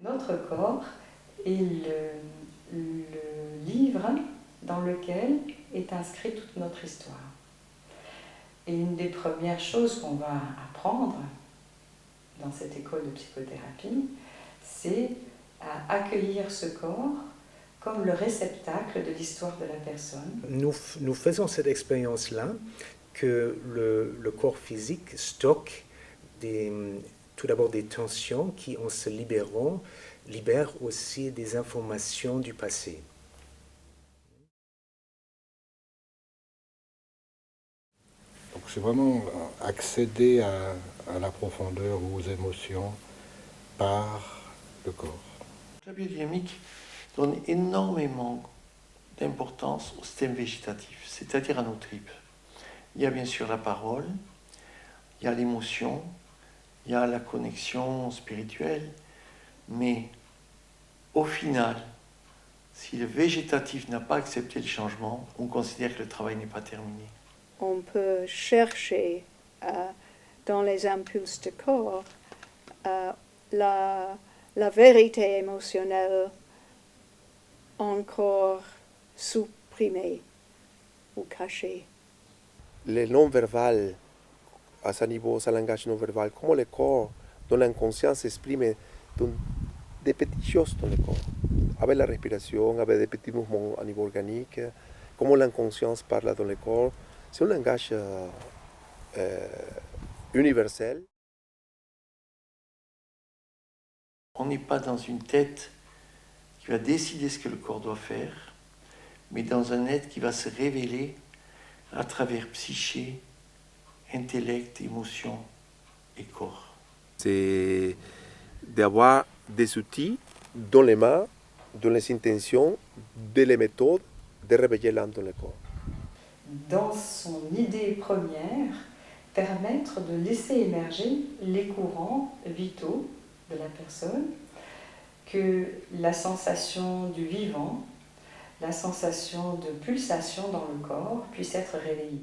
Notre corps est le livre dans lequel est inscrite toute notre histoire. Et une des premières choses qu'on va apprendre dans cette école de psychothérapie, c'est à accueillir ce corps comme le réceptacle de l'histoire de la personne. Nous faisons cette expérience-là, que le corps physique stocke tout d'abord des tensions qui, en se libérant, libèrent aussi des informations du passé. Donc c'est vraiment accéder à la profondeur ou aux émotions par le corps. La biodynamique donne énormément d'importance au système végétatif, c'est-à-dire à nos tripes. Il y a bien sûr la parole, il y a l'émotion, il y a la connexion spirituelle, mais au final, si le végétatif n'a pas accepté le changement, on considère que le travail n'est pas terminé. On peut chercher dans les impulses du corps la vérité émotionnelle encore supprimée ou cachée. Le non-verbal, à ce niveau, ce langage non-verbal, comment le corps, dans l'inconscient, s'exprime des petites choses dans le corps, avec la respiration, avec des petits mouvements au niveau organique, comment l'inconscience parle dans le corps. C'est un langage universel. On n'est pas dans une tête qui va décider ce que le corps doit faire, mais dans un être qui va se révéler à travers psyché, intellect, émotion et corps. C'est d'avoir des outils dans les mains, dans les intentions, dans les méthodes de réveiller l'âme dans le corps. Dans son idée première, permettre de laisser émerger les courants vitaux de la personne, que la sensation du vivant, la sensation de pulsation dans le corps puisse être réveillée.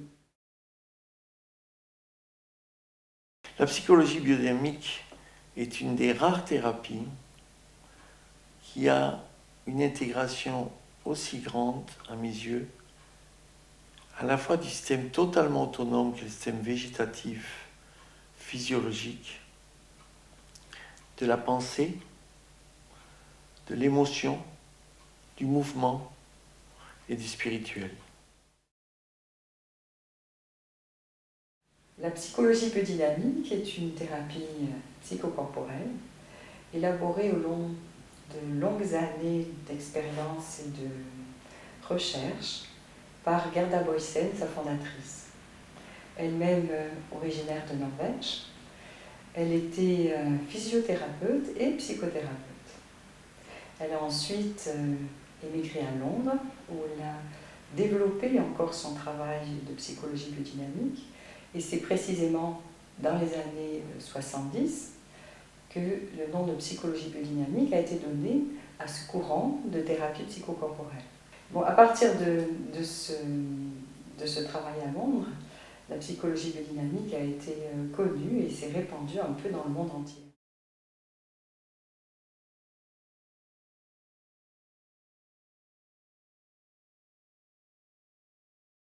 La psychologie biodynamique est une des rares thérapies qui a une intégration aussi grande, à mes yeux, à la fois du système totalement autonome que le système végétatif, physiologique, de la pensée, de l'émotion, du mouvement et du spirituel. La psychologie biodynamique est une thérapie psychocorporelle élaborée au long de longues années d'expérience et de recherche par Gerda Boysen, sa fondatrice. Elle-même originaire de Norvège, elle était physiothérapeute et psychothérapeute. Elle a ensuite émigré à Londres, où elle a développé encore son travail de psychologie biodynamique, et c'est précisément dans les années 70 que le nom de psychologie biodynamique a été donné à ce courant de thérapie psychocorporelle. Bon, à partir de ce travail à Londres, la psychologie biodynamique a été connue et s'est répandue un peu dans le monde entier.